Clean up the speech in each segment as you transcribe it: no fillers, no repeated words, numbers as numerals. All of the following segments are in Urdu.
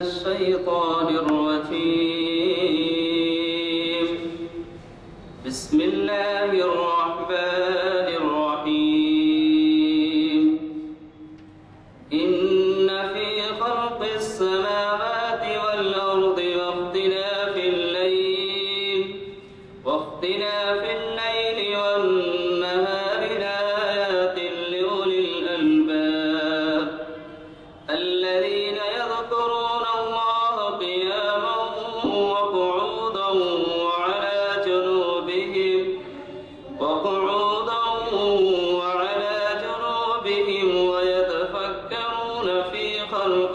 الشيطان الرجيم بسم الله الرحمن الرحيم إن في خلق السماوات والأرض واختلاف الليل والنهار لآيات لأولي الألباب الذين يذكرون الله قياما وقعودا وعلى جنوبهم ويتفكرون في خلق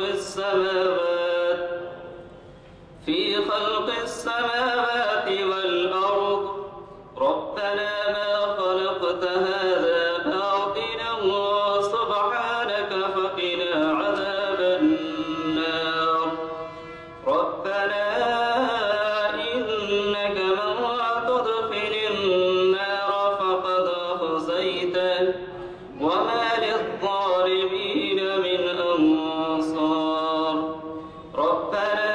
السماوات والأرض ربنا ما خلقت هذا باطلا سبحانك فقنا عذاب النار ربنا إنك من تدخل النار فقد أخزيته وما للظالمين من أنصار ربنا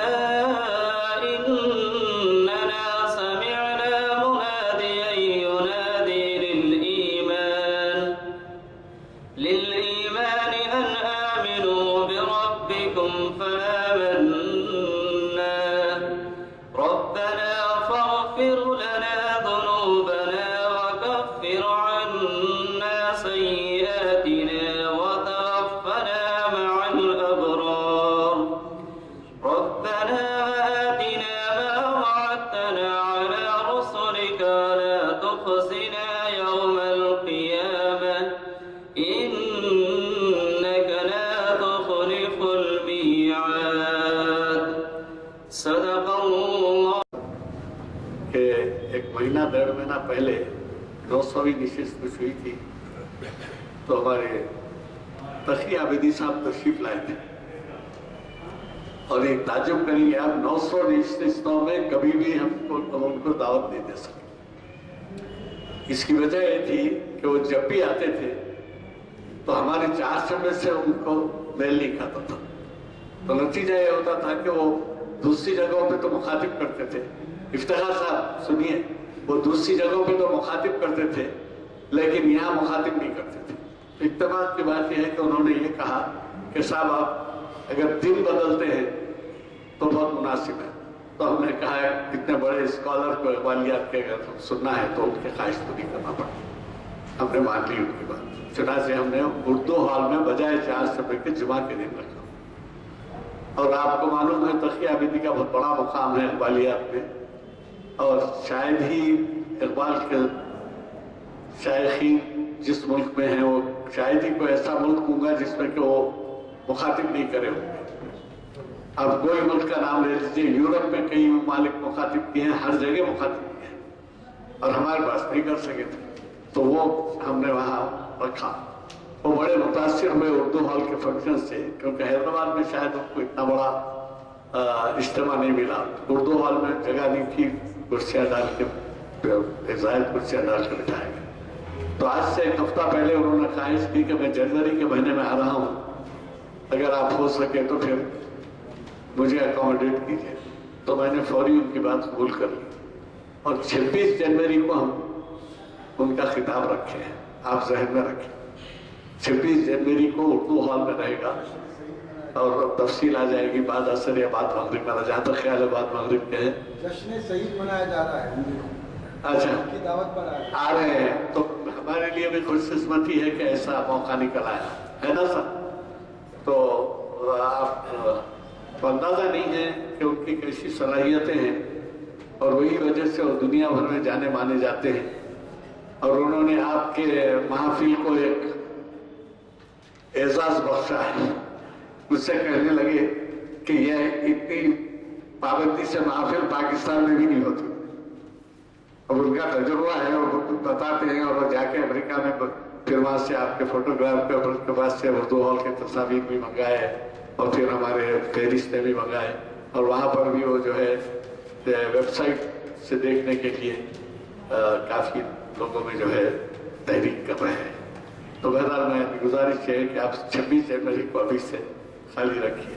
إننا سمعنا مناديا ينادي للإيمان أن آمنوا بربكم فآمنا ربنا فاغفر لنا ذنوبنا وكفر عنا سيئاتنا وتوفنا مع الأبرار ربنا آتنا ما وعدتنا على رسلك ولا تخزنا يوم القيامة إنك لا تخلف الميعاد صدق الله کہ ایک مہینہ ڈیڑھ مہینہ پہلے 200ویں نشست ہوئی تھی تو ہمارے تقی عابدی صاحب تشریف لائے تھے اور ایک تعجب کریں گے آپ 900 نشستوں میں کبھی بھی ہم ان کو دعوت نہیں دے سکے اس کی وجہ یہ تھی کہ وہ جب بھی آتے تھے تو ہمارے 4 چمبے سے ان کو میل نہیں کھاتا تھا تو نتیجہ یہ ہوتا تھا کہ وہ دوسری جگہوں پہ تو مخاطب کرتے تھے افتخار صاحب سنیے وہ دوسری جگہوں پہ تو مخاطب کرتے تھے لیکن یہاں مخاطب نہیں کرتے تھے اتفاق کی بات یہ ہے کہ انہوں نے یہ کہا کہ صاحب آپ اگر دن بدلتے ہیں تو بہت مناسب ہے تو ہم نے کہا ہے اتنے بڑے اسکالر کو اقبالیات کے اگر سننا ہے تو ان کے خواہش تو نہیں کرنا پڑا ہم نے مان لی ان کی بات چنانچہ ہم نے اردو ہال میں بجائے 4 چمبے کے جمعہ کے دن رکھا اور آپ کو معلوم ہے تقی عابدی کا بہت بڑا مقام ہے اقبالیات میں اور شاید ہی اقبال کے شائخین جس ملک میں ہیں وہ شاید ہی کوئی ایسا ملک ہوں گا جس میں کہ وہ مخاطب نہیں کرے ہوں گے اب کوئی ملک کا نام لے لیجیے یورپ میں کئی ممالک مخاطب کیے ہیں ہر جگہ مخاطب کیے ہیں اور ہمارے پاس نہیں کر سکے تھے تو وہ ہم نے وہاں رکھا وہ بڑے متاثر ہوئے اردو ہال کے فنکشن سے کیونکہ حیدرآباد میں شاید ان کو اتنا بڑا اجتماع نہیں ملا اردو ہال میں جگہ نہیں تھی کرسیاں ڈال کے زائد کرسیاں ڈال کے بٹھائے گئے تو آج سے 1 ہفتہ پہلے انہوں نے خواہش کی کہ میں جنوری کے مہینے میں آ رہا ہوں اگر آپ ہو سکے تو پھر مجھے اکوموڈیٹ کیجیے تو میں نے فوری ان کی بات قبول کر لی اور 26 جنوری کو ہم ان کا خطاب رکھے ہیں آپ ذہن میں رکھیں 26 جنوری کو اردو ہال میں رہے گا اور تفصیل آ جائے گی بعد عصر یا بعد مغرب میں جہاں تک خیال ہے بعد مغرب کے ہیں جشن سعید منایا جا رہا ہے اچھا کی دعوت پر آ رہے ہیں تو ہمارے لیے بھی خوش قسمتی ہے کہ ایسا موقع نکل آیا ہے نا سر تو آپ کو اندازہ نہیں ہے کہ ان کی کیسی صلاحیتیں ہیں اور وہی وجہ سے وہ دنیا بھر میں جانے مانے جاتے ہیں اور انہوں نے آپ کے محافل کو ایک اعزاز بخشا ہے مجھ سے کہنے لگے کہ یہ اتنی پابندی سے محافل پاکستان میں بھی نہیں ہوتی اب ان کا تجربہ ہے اور وہ بتاتے ہیں اور وہ جا کے امریکہ میں پھر وہاں سے آپ کے فوٹوگراف کے بعد سے اردو ہال کے تصاویر بھی منگائے اور پھر ہمارے فہرستیں بھی منگائے اور وہاں پر بھی وہ جو ہے ویب سائٹ سے دیکھنے کے لیے کافی لوگوں میں جو ہے تحریک کر رہے ہیں تو بہرحال میں گزارش ہے کہ آپ 26 جنوری کو ابھی سے خالی رکھیے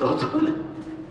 2-2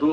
2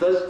10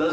10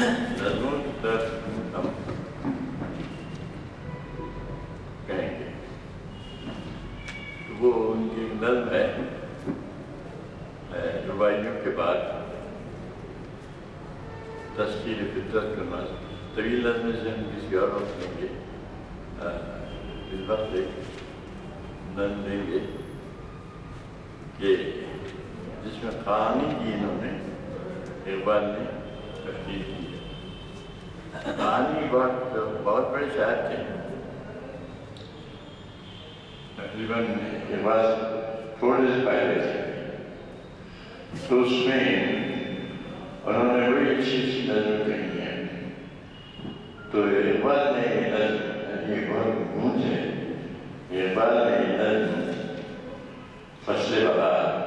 نظموں کی طرف ہم کہیں گے وہ ان کی نظم ہے رباعیوں کے بعد تشکیل فطرت کا نظم طویل نظم سے ہم کسی اور وقت لیں گے اس وقت ایک نظم دیں گے کہ جس میں کہانی کی انہوں نے اقبال نے تشکیل کی ہے کہانی بہت بڑے شاعر تھے تقریباً اقبال تھوڑے سے پہلے تھے تو اس میں انہوں نے بڑی اچھی نظم کہی ہے تو اقبال نے یہ نظم یہ بہت گونج ہے اقبال نے یہ نظم فصل بہار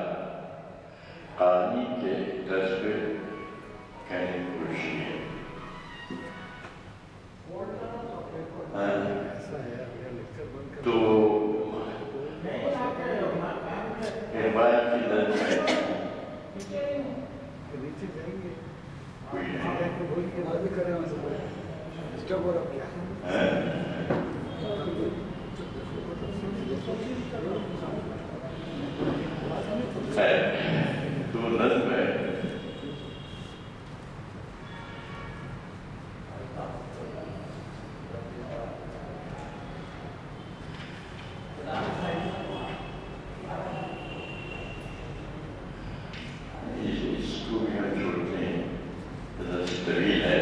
کہانی کے طرز پہ کہنے کی کوشش کی ہے تو اقبال کی نظم ہے تو نظم ہے اس کو بھی ہم چھوڑتے ہیں طویل ہے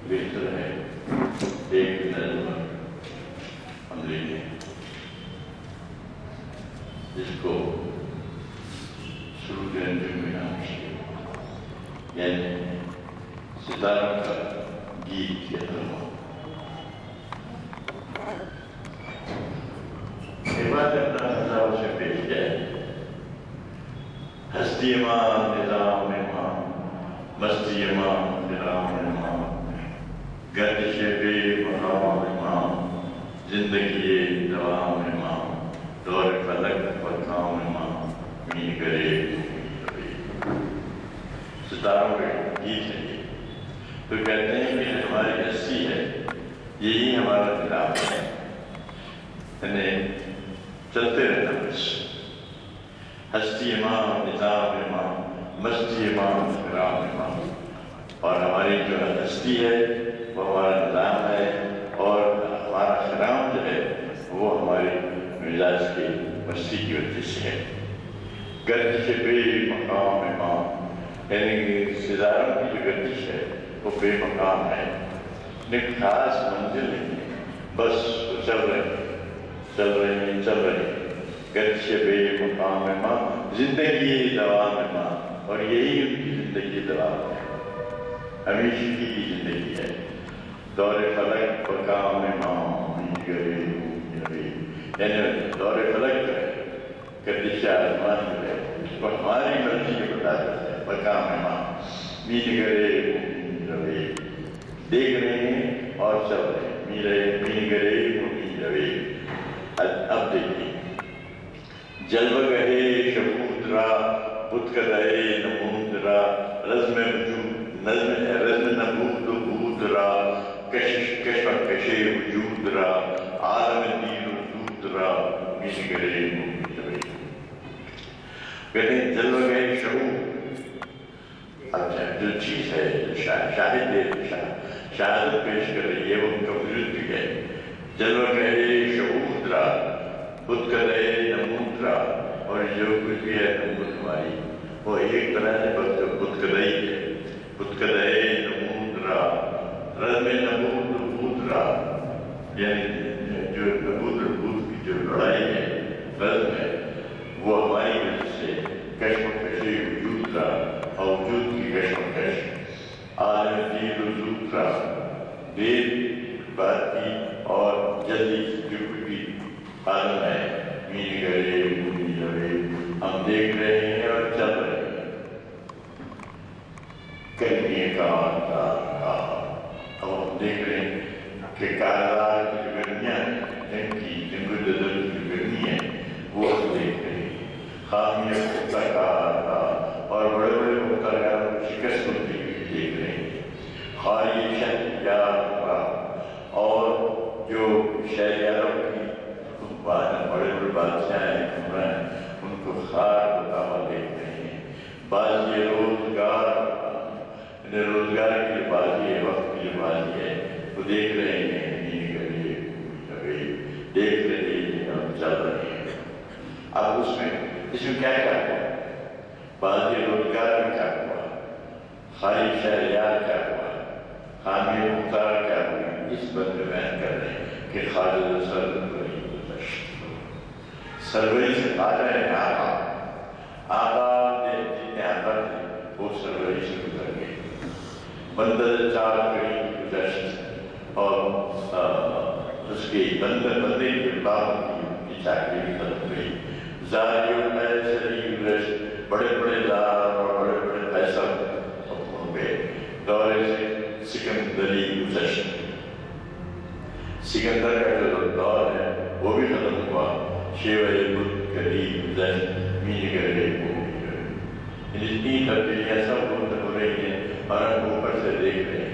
بہتر ہے ایک نظم ہم لیں گے جس کو شروع کے اندر میں نام سے یعنی ستاروں کا گیت یا ترما اقبال اپنا خطاب سے پیش کیا ہے ہستی ماں نظام ماں مستی ماں نظام ماں گردش بے مقام ماں زندگی دوام ماں دور فلک اور کام ماں مین کرے ستاروں کا گیت ہے یہ تو کہتے ہیں کہ ہماری ہستی ہے یہی ہمارا خطاب ہے یعنی چلتے رہنا بس ہستی ماں نظام ماں مستی ماں رام ماں اور ہماری جو ہستی ہے وہ ہمارا نظام ہے اور ہمارا خرام جو ہے وہ ہمارے مزاج کی مستی کی وجہ سے ہے گردش بے مقام ماں یعنی ستاروں کی جو گردش ہے وہ بے مقام ہے لیکن خاص منزل نہیں ہے بس وہ چل رہے ہیں گردش بے مقام ماں زندگی دوام ماں اور یہی ان کی زندگی دوام ہے ہمیشہ کی زندگی ہے دور فلک مقام ماں یعنی دور فلک جو ہے گردش آسمان جو ہے اس کو ہماری مرضی کے بتاتا ہے مقام ماں مین گرے روے دیکھ رہے ہیں اور چل رہے ہیں مین گرے مین روے اب دیکھیں جلوہ گہے شبودرا بت کدائے نمودرا رزم نبود بودرا کشش کشے وجودرا عالم دیر وجودرا مین گرے مین کہتے ہیں جلوہ گہے شبود اچھا جو چیز ہے شاہد ہے شہادت پیش کر رہی ہے وہ ان کا وجود بھی ہے جلوہ گہے شبودرا بت کدائے نمودرا اور جو کچھ بھی ہے نمود ہماری وہ ایک طرح سے بت کدائی ہے بت کدائے نمودرا رزم نبود بودرا یعنی جو نبود اور بود کی جو لڑائی ہے رزم ہے وہ ہماری وجہ سے کشم کشی وجودرا اور وجود کی کشم کش عالم دیر وجودرا دیر بات کی اور جلدی جو کچھ بھی عالم ہے مین گرے مین روے ہم دیکھ رہے ہیں اور چل رہے ہیں کہیں کہاں اب ہم دیکھ رہے ہیں کہ کارآر کی جو گرمیاں ہیں جن کو جدل کی جو گرمی ہے وہ ہم دیکھ رہے ہیں خامیہ کار اور بڑے بڑے مختار شکست ہوتی ہوئی دیکھ رہے ہیں. خواہشاً یا اور جو شہریاروں کی بڑے بڑے بادشاہ ہیں حکمران ان کو خار بتاوا دیکھ رہے ہیں. بعض یہ روزگار کی بازی ہے، وقت کی بازی ہے، وہ دیکھ رہے ہیں. دیکھ رہے ہیں ہم چل رہے ہیں. اب اس میں کیا ہوا؟ بعض روزگار میں کیا ہوا؟ خالی شہریار کیا ہوا؟ حامی مختار کیا ہوئی؟ اس پر بیان کر رہے ہیں کہ خالد سروری سے آ رہے ہیں. آقا جتنے آقا تھے وہ سروری سے گزر گئے. بندر چار کڑی گزشت اور اس کی بندے کے باپ کی چاکری بھی ختم ہوئی. زاری میں شریف رشت بڑے بڑے زار اور بڑے بڑے پیسہ ہو گئے. دورے سے سکندری گزشت، سکندر کا جو دور ہے وہ بھی ختم ہوا. شیوہ بدھ کری گزشت مین گرے اتنی تبدیلیاں سب ہو رہی ہیں اور ہم اوپر سے دیکھ رہے ہیں.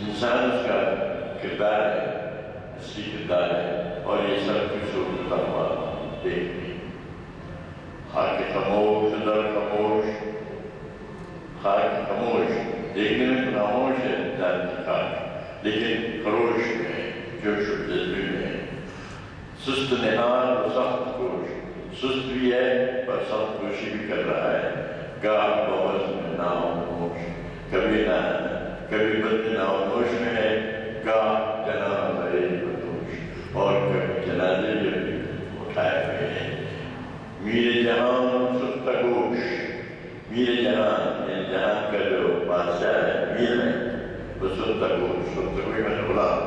انسان اس کا کردار ہے، اصلی کردار ہے، اور یہ سب کچھ ہوتا ہوا دیکھ رہے ہیں. خاک خاموش در خاموش، خاک خاموش دیکھنے میں خاموش ہے انسان کی خاک، لیکن خروش میں جوش و جذبے میں ہے. سست نہال اور سخت کوش، سست بھی ہے اور سخت کوشی بھی کر رہا ہے. گاہ بوز میں ناموش، کبھی بد ناموش میں ہے، گاہ جناب بڑے بدوش، اور کبھی جنازے بھی اٹھائے ہوئے ہیں. میرے جہان سست گوش، میرے جہان یعنی جہان کا جو بادشاہ ہے میر میں وہ سست گوش، سست گوش میں غلام.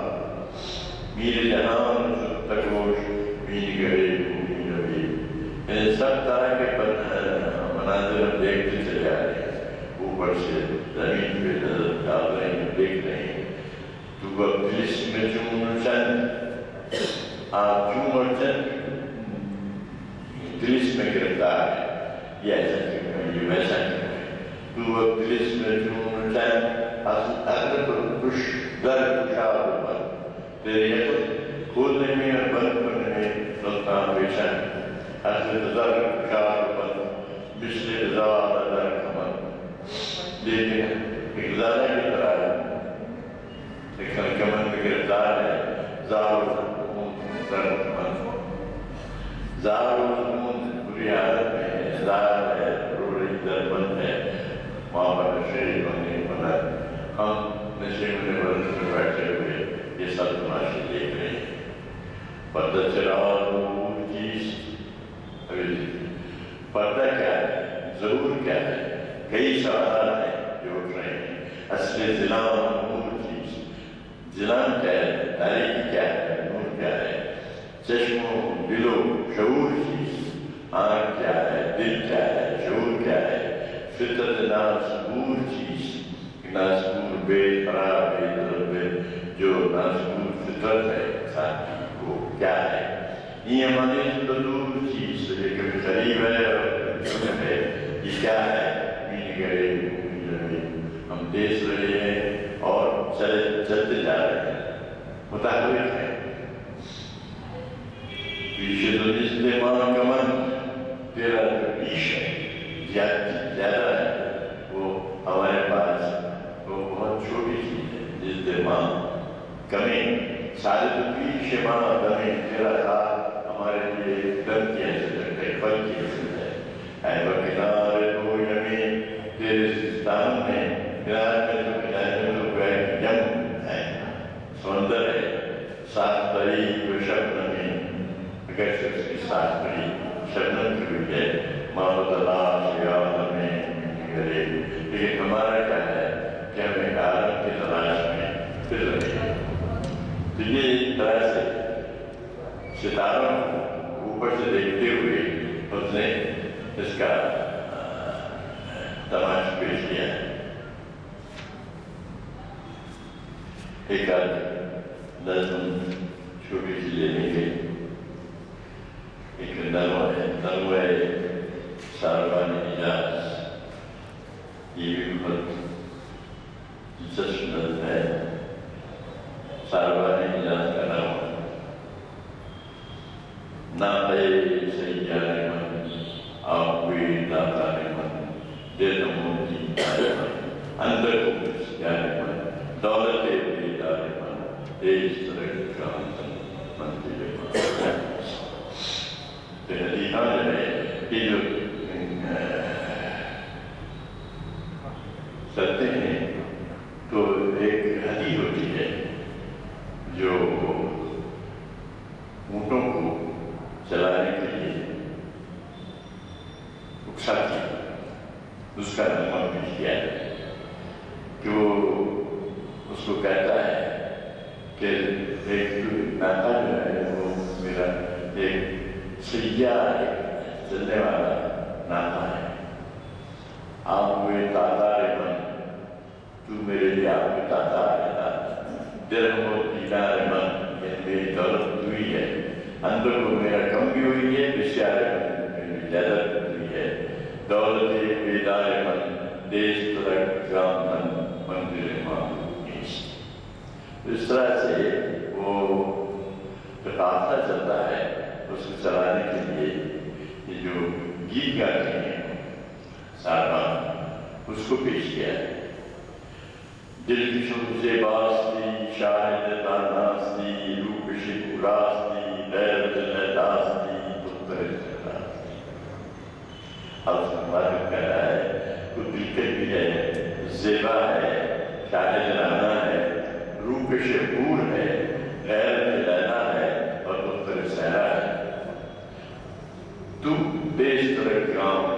میرے جہان سست گوش مین گرے بھومی روی. سب طرح کے مناظر ہم دیکھتے چلے آ رہے ہیں. اوپر سے زمین پہ نظر ڈال رہے ہیں، دیکھ رہے ہیں. تو اب دلس میں چون چند، آپ چون اور چند دلس میں گرفتار ہے. یہ ایسا کیوں ہے، یہ ویسا کیوں ہے؟ تو اب دلس میں چون چند اصل کش در کشار پر تیری عقل کھولنے میں اور بند کرنے میں سلطان بیشن. حضرت در کشار پر مثل ازار در کمن. لیکن ایک زارہ کی طرح ہے، لیکن کمن میں گرفتار ہے. زار و در کمن، زار و بری حالت میں ہے، زار ہے، رو رہی در بند ہے. وہاں پر نشے بنے بنا، ہم نشے میں بند میں بیٹھے ہوئے یہ سب تماشے دیکھ رہے ہیں. پردہ چراغ نور چیز، پردہ کیا ہے، ضرور کیا ہے؟ کئی سوالات ہیں جو اٹھ رہے ہیں. اصل ظلام نور چیز، ظلام کیا ہے، تاریخی کیا ہے، نور کیا ہے؟ چشم و دل و شعور چیز، آنکھ کیا ہے، دل کیا ہے، شعور کیا ہے؟ فطرت ناسبور چیز، ناسبور بے قرار بے ضرب جو ناسبور فطرت ہے انسان کی، وہ کیا ہے؟ یہ ہماری دور چیز ہے، کبھی قریب ہے اور دور ہے. یہ کیا ہے؟ مین گرے ہم دیکھ رہے ہیں اور چلتے جا رہے ہیں، متحرک ہیں. پیچھے تو جس ماں کا من تیرا جو پیش ہے زیادہ ہے، وہ ہمارے پاس وہ بہت چھوٹی چیز ہے. جس ماں کمی سارے تو پیچھے ماں کمی تیرا ہاتھ ہمارے لیے دم کی حیثیت ہے، پل کی حیثیت ہے. اے بکنار تو یمین تیرے سستان میں کنار میں تو کنارے میں تو گویا یم ہے، سمندر ہے. ساتھ طریق و شبنم میں اگر سے اس کی ساتھ طریق شبنم کی بھی ہے. محمد اللہ شیعہ میں گرے. لیکن ہمارا کیا ہے کہ ہمیں عالم کی تلاش میں پھر رہے ہیں. تو یہ ایک طرح سے ستاروں کو اوپر سے دیکھتے ہوئے اس نے اس کا تماش پیش کیا. ایک آدھ نظم چھوٹی سی لینے کے ایک نغمہ ہے، نغمہ ساربان اجاز. یہ بھی بہت دلچسپ نظر ہے. ساربان اجازت کا نام نہ پہ سیارے من آوے داتارے من دل موتی دارے من اندر کو سیارے من دولت بیدارے من دیش ترک کامتن منزل من. تو حدیثہ جو ہے یہ جو کرتے ہیں تو ایک حدیث ہوتی ہے جو اونٹوں کو چلانے کے لیے اکساتی ہے. اس کا نمک بھی کیا ہے کہ وہ اس کو کہتا ہے کہ ایک ناتا جو ہے وہ میرا ایک سیاح چلنے والا ناتا ہے. آپ ہوئے تادار من تو میرے لیے آپ میں تادار ہے. درہم و دینار من یعنی میری دولت ہوئی ہے. اندر کو میرا کم بھی ہوئی ہے. بسیار من زیادہ ہوئی ہے. دولت بیدار من دیش ترک گام من منزل معلوم نیست. اس طرح سے وہ جو قافلہ چلتا ہے اس کو چلانے کے لیے یہ جو گیت گاتے ہیں ساربان اس کو پیش کیا ہے. دل کی شب سے باستی شاہد داناستی روپ شکو راستی غیرت لہداستی دختر سرداستی. اب اس کا معلوم کہہ رہا ہے تو دلکش بھی ہے, زیبا ہے, شاہد رانا ہے, روپ شکور ہے, غیرت لہدا ہے اور دختر سہرا ہے. تم دیش ترک گام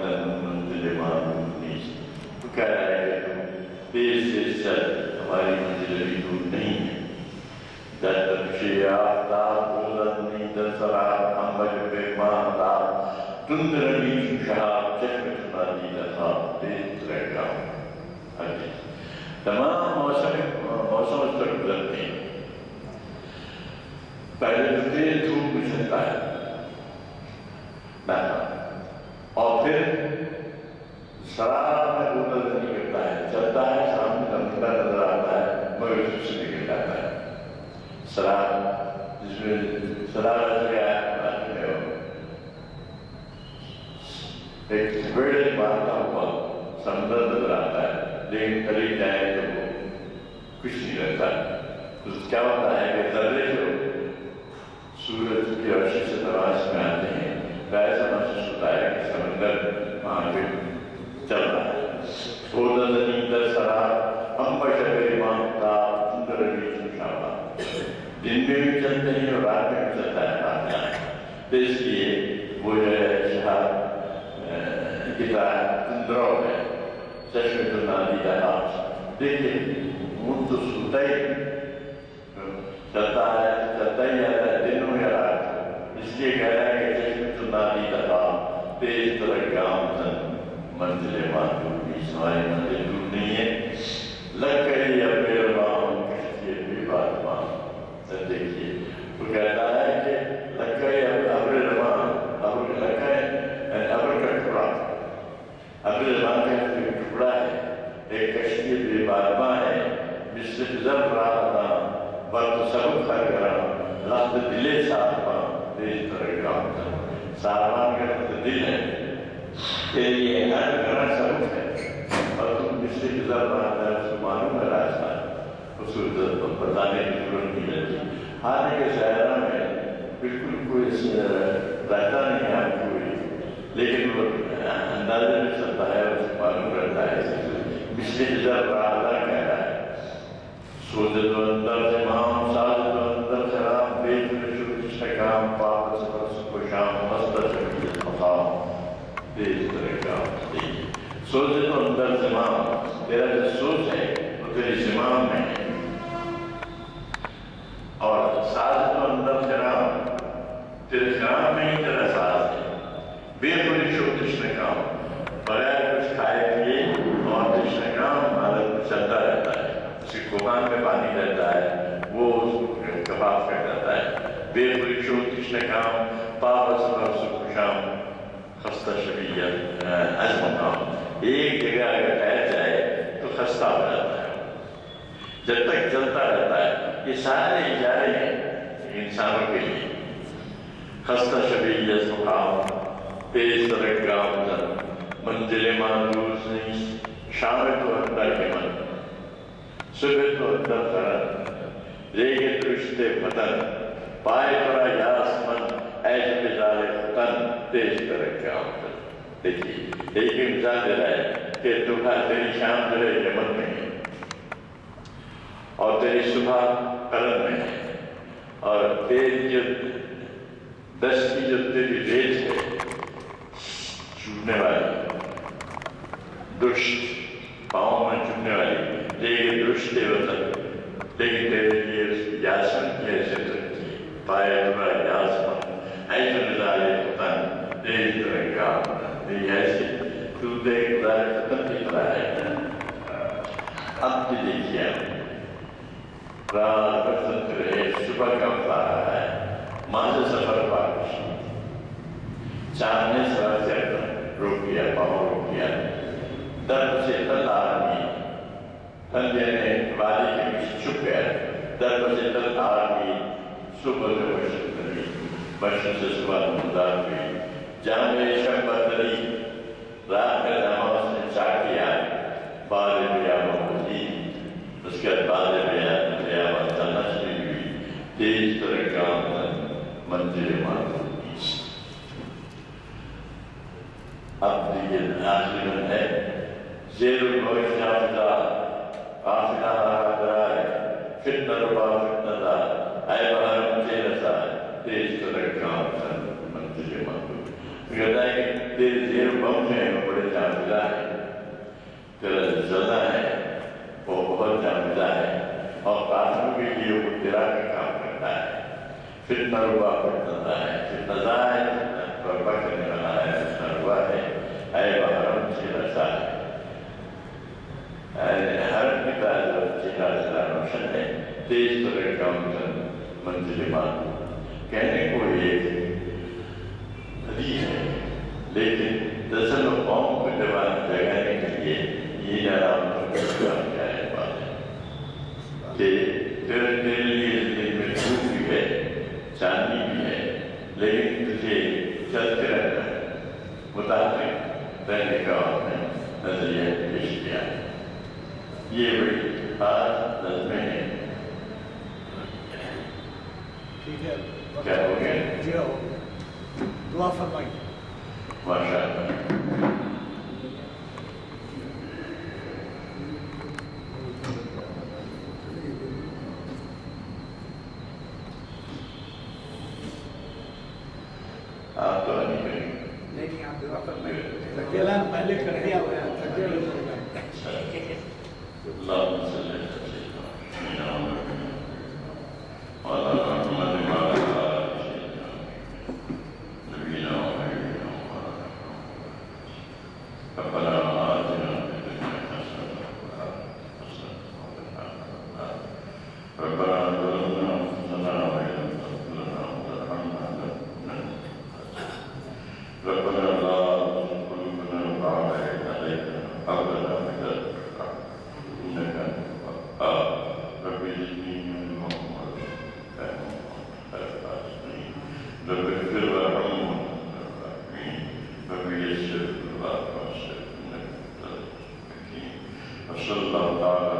منزل معلوم نیست. تو کہہ رہا ہے کہ تم دیش سے چل ہماری منزل بھی دور نہیں ہے. در تبشی آفتاب بلندی در سراب امبج بیمانداب تندرنی شہاب چشم سنادی دخاب دیش ترک گام. تمام موسم اس پر گزرتے ہیں. پہلے تو تیز دھوپ گزرتا ہے اور پھر سراب میں بدل نہیں کرتا ہے, چلتا ہے, سامنے زمینہ نظر آتا ہے مگر اس سے نکل جاتا ہے. سراب جس میں سراب ایسے آیا میں ہو ایک بڑے مارتا ہوا سمندر نظر آتا ہے لیکن قریب جائے تو وہ کچھ نہیں رہتا. تو کیا ہوتا ہے کہ ذرے جو سورج کی روشنی سے تلاش میں آتے ہیں ایسا محسوس ہوتا ہے کہ سمندر وہاں پہ چل رہا ہے. دن میں بھی چلتے ہیں اور رات میں بھی چلتا ہے. تو اس لیے وہ جو ہے شہاب کتاب تندرو ہے چشم تو نادیدہ آپ دیکھیے وہ تو سوتا ہی چلتا ہی جاتا ہے دن میں یا رات. اس لیے کہہ رہا ہے کہ چشم تو نادیدہ آپ تیز ترک گام تن منزل معلوم نیست. ہماری منزل دور نہیں ہے. لگ گئی اب میرے ماں کشتی بھی بات ماں. دیکھیے وہ کہتا ہے کہ لگ گئی اب ابر رواں ابر لگ گئے ابر کا ٹکڑا ابر رواں کا ٹکڑا ہے. ایک کشتی بھی بات ماں ہے جس سے گزر رہا تھا بس سب کھا کرا لفظ دلے صاحبہ تیز ترک گام تن. ساربان کا لفظ دل ہے تیرے لیے ہر گھر سب ہے اور تم جس سے گزر رہا تھا اس کو معلوم ہے راستہ. اس کو بتانے کی ضرورت نہیں رہتی. ہانے کے شاعرہ میں بالکل کوئی رہتا نہیں ہے آپ کو لیکن وہ اندازے میں چلتا ہے اس کو معلوم رہتا ہے. بچھلے گزر رہا تھا کہہ رہا ہے سوچے تو اندر سے مام ساز تو اندر سے رام بیچ میں شکر شکام پاپ سپرس کو شام مستر شکیل مقام تیز طرح کام. سوچے تو اندر سے مام تیرا جو سوچ ہے وہ تیری زمام میں ہے اور ساز تو اندر سے رام تیرے زمام میں ہی تیرا ساز ہے. بے پوری شکر کام بغیر کچھ کھائے پیے اور تشنہ کام حالت میں چلتا رہتا ہے. اس کے کوہان میں پانی رہتا ہے وہ کباب کر جاتا ہے. بے پوری شکر تشنہ کام پاپ سفر سکھ شام خستہ شبیہ عزم کام. ایک جگہ اگر ٹھہر جائے جب تک چلتا رہتا ہے. یہ سارے اشارے ہیں انسانوں کے لیے. خستہ شبیہ مقام تیز ترک گام زن منزل معروض نہیں شام تو اندر کے من صبح تو اندر فرن ریگ درشتے فتن پائے پرا یاس من ایج بزار فتن تیز ترک گام زن. دیکھیے ایک امزا دے رہا ہے کہ تیری شام جو ہے یمن میں ہے اور تیری صبح قرن میں ہے اور تیری جو دس کی جو تیری ریت ہے چوبنے والی درشت پاؤں میں چوبنے والی لیکن درشت وطن لیکن تیرے لیے یاسمن کی حیثیت رکھتی ہے. پائے تمہا یاسمن ایسا نظارے فتن تیز ترکا تیری حیثیت تو دیکھ نظارے فتن کی طرح ہے. اب بھی دیکھئے رات برسن رہے صبح کا اتارا ہے ماں سے سفر پاکش چاند نے سرا سے روک دیا پاؤں روک دیا درد سے تل آدمی تھندے نے وادی کے بیچ چھپ گیا. درد سے تل آدمی صبح سے مشرق کری مشرق سے صبح مدار ہوئی جامع شب بدری رات کا جامع اس نے چاہ کیا بعد بیابہ ہوتی اس کے بعد بیابہ تنش میں ہوئی تیز ترکام منزل معروض. اب دیگر آخری من ہے زیر الگوش جافدہ آفدہ حرائے فتنہ ربا فتنہ دا اے بہرم چیرسا تیز ترکام منزل معروض. کہتا ہے کہ تیرے زیر بم ہے وہ بڑے جافدہ ہے تیرا زدہ ہے وہ بہت جافدہ ہے اور قاتلوں کے لیے وہ تیرا کا کام کرتا ہے. فتنہ ربا فتنہ ہے فتنہ دا ہے فتنہ ربا کرنے والا ہے فتنہ ربا ہے اے بہرم چیرسا حرم کی تعلق چیرسا روشن ہے تیز ترکام منزل معروض. کہنے کو ایک حدیث ہے لیکن دراصل قوم کو جگانے کے لیے یہ نام کیا ہے بات ہے کہ تیرے لیے دل میں دھوپ بھی ہے چاندنی بھی ہے لیکن تجھے چلتے رہنا ہے متحرک رہنے کا نظریہ پیش کیا ہے. یہ بڑی خاص نظمیں ہیں. کیا ہو گیا دعا فرمائیے. ماشاء اللہ. آپ تو نہیں کریں لیکن آپ دعا فرمائیے. اکیلا پہلے کر دیا ہوا ہے. اللهم صل على سيدنا محمد وعلى آل محمد نبينا وحبيبنا ربنا آتنا في الدنيا حسنة ربنا ظلمنا أنفسنا وإن لم تغفر لنا وترحمنا لنكونن ربنا لا تزغ قلوبنا بعد إذ هديتنا وهب لنا من لدنك إنك أنت الوهاب. رب زدني علما وفهما رب اغفر وارحم رب يسر ولا تعسر إنك أنت الحكيم. وصلى الله تعالى